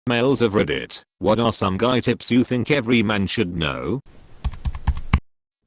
Males of Reddit, what are some guy tips you think every man should know?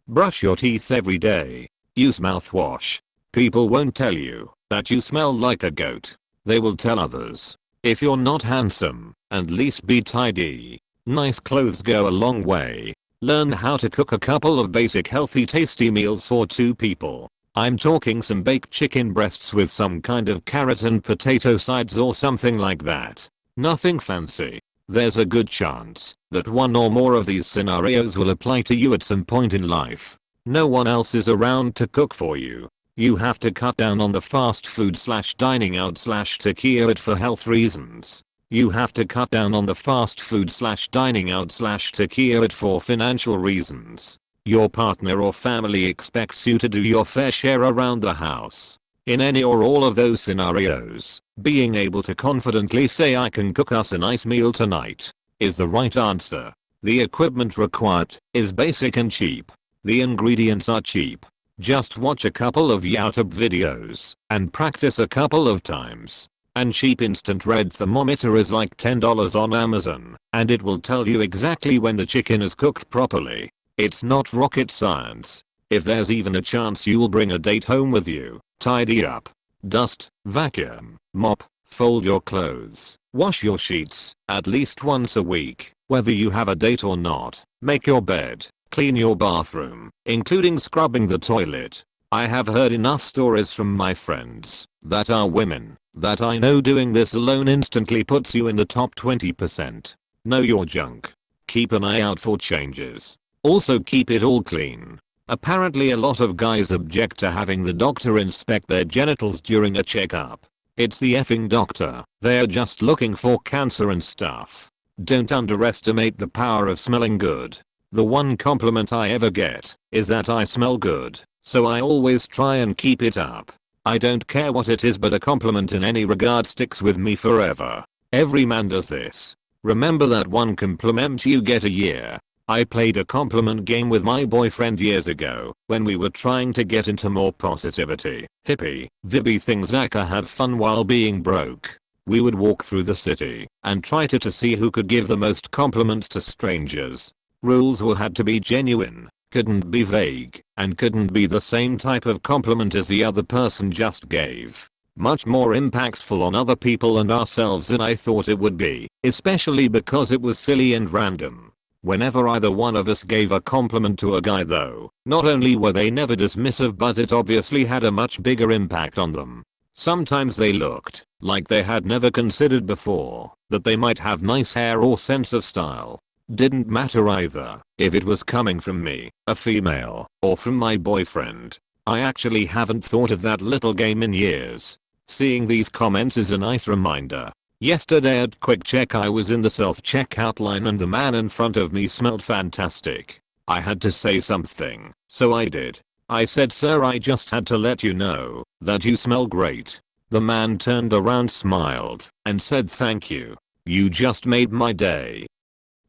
Brush your teeth every day. Use mouthwash. People won't tell you that you smell like a goat. They will tell others. If you're not handsome, at least be tidy. Nice clothes go a long way. Learn how to cook a couple of basic healthy tasty meals for 2 people. I'm talking some baked chicken breasts with some kind of carrot and potato sides or something like that. Nothing fancy. There's a good chance that one or more of these scenarios will apply to you at some point in life. No one else is around to cook for you. You have to cut down on the fast food / dining out / takeout for health reasons. You have to cut down on the fast food / dining out / takeout for financial reasons. Your partner or family expects you to do your fair share around the house. In any or all of those scenarios, being able to confidently say I can cook us a nice meal tonight is the right answer. The equipment required is basic and cheap. The ingredients are cheap. Just watch a couple of YouTube videos and practice a couple of times. And cheap instant red thermometer is like $10 on Amazon, and it will tell you exactly when the chicken is cooked properly. It's not rocket science. If there's even a chance you'll bring a date home with you, tidy up, dust, vacuum, mop, fold your clothes, wash your sheets at least once a week, whether you have a date or not. Make your bed, clean your bathroom, including scrubbing the toilet. I have heard enough stories from my friends that are women that I know doing this alone instantly puts you in the top 20%. Know your junk. Keep an eye out for changes. Also keep it all clean. Apparently a lot of guys object to having the doctor inspect their genitals during a checkup. It's the effing doctor. They're just looking for cancer and stuff. Don't underestimate the power of smelling good. The one compliment I ever get is that I smell good, so I always try and keep it up. I don't care what it is, but a compliment in any regard sticks with me forever. Every man does this. Remember that one compliment you get a year. I played a compliment game with my boyfriend years ago when we were trying to get into more positivity, hippie, vibby things like have fun while being broke. We would walk through the city and try to see who could give the most compliments to strangers. Rules had to be genuine, couldn't be vague, and couldn't be the same type of compliment as the other person just gave. Much more impactful on other people and ourselves than I thought it would be, especially because it was silly and random. Whenever either one of us gave a compliment to a guy though, not only were they never dismissive, but it obviously had a much bigger impact on them. Sometimes they looked like they had never considered before that they might have nice hair or sense of style. Didn't matter either if it was coming from me, a female, or from my boyfriend. I actually haven't thought of that little game in years. Seeing these comments is a nice reminder. Yesterday at Quick Check I was in the self-checkout line and the man in front of me smelled fantastic. I had to say something, so I did. I said, "Sir, I just had to let you know that you smell great." The man turned around, smiled, and said, "Thank you. You just made my day."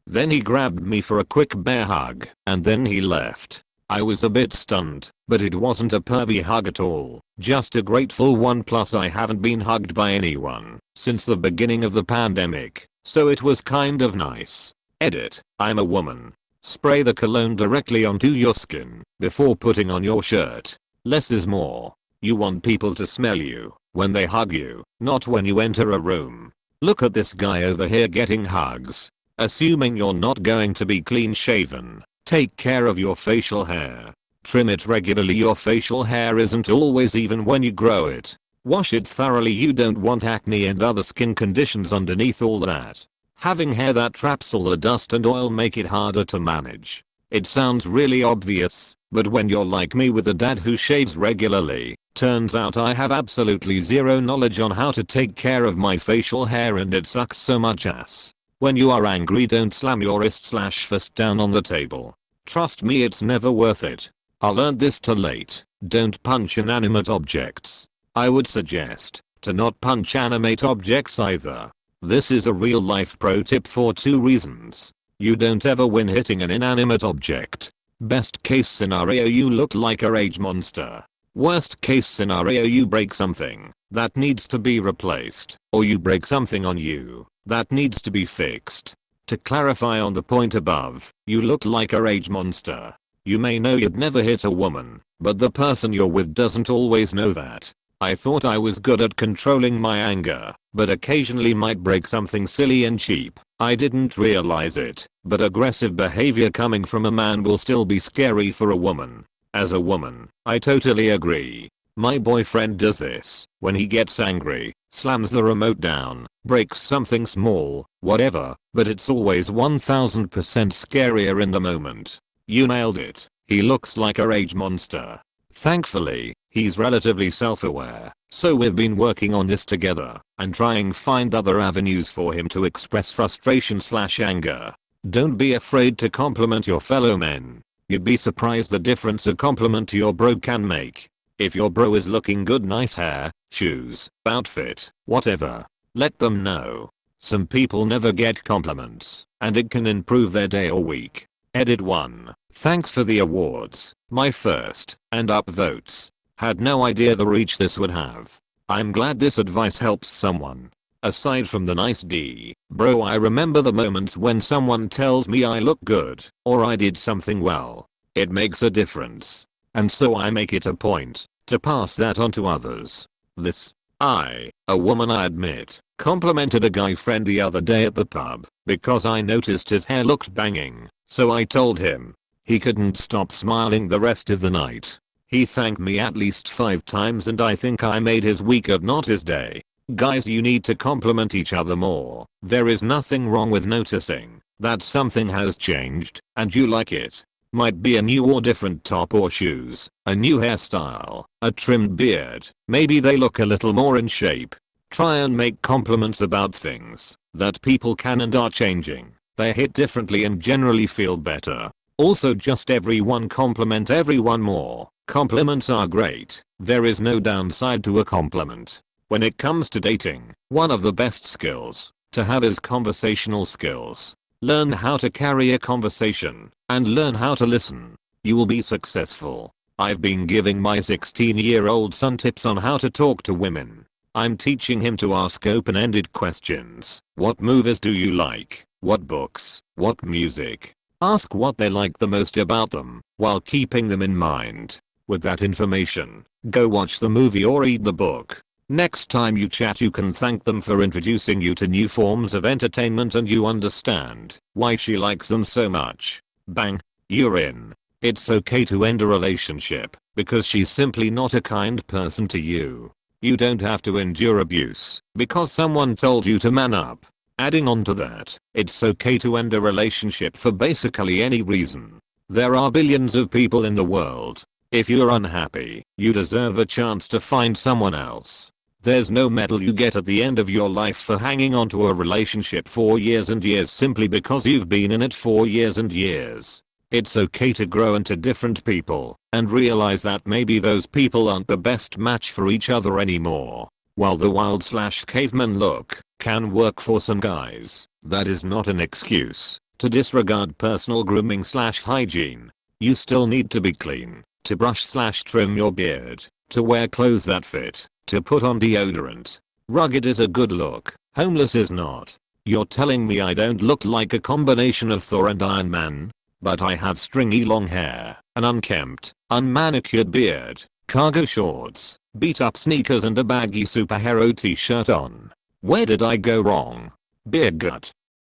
Then he grabbed me for a quick bear hug, and then he left. I was a bit stunned, but it wasn't a pervy hug at all, just a grateful one. Plus I haven't been hugged by anyone since the beginning of the pandemic, so it was kind of nice. Edit: I'm a woman. Spray the cologne directly onto your skin before putting on your shirt. Less is more. You want people to smell you when they hug you, not when you enter a room. Look at this guy over here getting hugs. Assuming you're not going to be clean shaven, take care of your facial hair. Trim it regularly. Your facial hair isn't always even when you grow it. Wash it thoroughly. You don't want acne and other skin conditions underneath all that. Having hair that traps all the dust and oil make it harder to manage. It sounds really obvious, but when you're like me with a dad who shaves regularly, turns out I have absolutely zero knowledge on how to take care of my facial hair, and it sucks so much ass. When you are angry, don't slam your wrist/fist down on the table. Trust me, it's never worth it. I learned this too late. Don't punch inanimate objects. I would suggest to not punch animate objects either. This is a real life pro tip for 2 reasons. You don't ever win hitting an inanimate object. Best case scenario, you look like a rage monster. Worst case scenario, you break something that needs to be replaced, or you break something on you. That needs to be fixed. To clarify on the point above, you look like a rage monster. You may know you'd never hit a woman, but the person you're with doesn't always know that. I thought I was good at controlling my anger, but occasionally might break something silly and cheap. I didn't realize it, but aggressive behavior coming from a man will still be scary for a woman. As a woman, I totally agree. My boyfriend does this. When he gets angry, slams the remote down, breaks something small, whatever, but it's always 1000% scarier in the moment. You nailed it. He looks like a rage monster. Thankfully, he's relatively self-aware, so we've been working on this together and trying find other avenues for him to express frustration/anger. Don't be afraid to compliment your fellow men. You'd be surprised the difference a compliment to your bro can make. If your bro is looking good, nice hair, shoes, outfit, whatever, let them know. Some people never get compliments, and it can improve their day or week. Edit 1. Thanks for the awards, my first and up votes. Had no idea the reach this would have. I'm glad this advice helps someone. Aside from the nice D, bro, I remember the moments when someone tells me I look good or I did something well. It makes a difference. And so I make it a point to pass that on to others. A woman I admit, complimented a guy friend the other day at the pub because I noticed his hair looked banging, so I told him. He couldn't stop smiling the rest of the night. He thanked me at least 5 times and I think I made his week if not his day. Guys, you need to compliment each other more. There is nothing wrong with noticing that something has changed and you like it. Might be a new or different top or shoes, a new hairstyle, a trimmed beard, maybe they look a little more in shape. Try and make compliments about things that people can and are changing. They hit differently and generally feel better. Also, just everyone compliment everyone more. Compliments are great. There is no downside to a compliment. When it comes to dating, one of the best skills to have is conversational skills. Learn how to carry a conversation and learn how to listen. You will be successful. I've been giving my 16-year-old son tips on how to talk to women. I'm teaching him to ask open-ended questions. What movies do you like? What books? What music? Ask what they like the most about them while keeping them in mind. With that information, go watch the movie or read the book. Next time you chat, you can thank them for introducing you to new forms of entertainment and you understand why she likes them so much. Bang, you're in. It's okay to end a relationship because she's simply not a kind person to you. You don't have to endure abuse because someone told you to man up. Adding on to that, it's okay to end a relationship for basically any reason. There are billions of people in the world. If you're unhappy, you deserve a chance to find someone else. There's no medal you get at the end of your life for hanging on to a relationship for years and years simply because you've been in it for years and years. It's okay to grow into different people and realize that maybe those people aren't the best match for each other anymore. While the wild/caveman look can work for some guys, that is not an excuse to disregard personal grooming/hygiene. You still need to be clean, to brush/trim your beard, to wear clothes that fit, to put on deodorant. Rugged is a good look, homeless is not. You're telling me I don't look like a combination of Thor and Iron Man? But I have stringy long hair, an unkempt, unmanicured beard, cargo shorts, beat up sneakers and a baggy superhero t-shirt on. Where did I go wrong? Beard gut.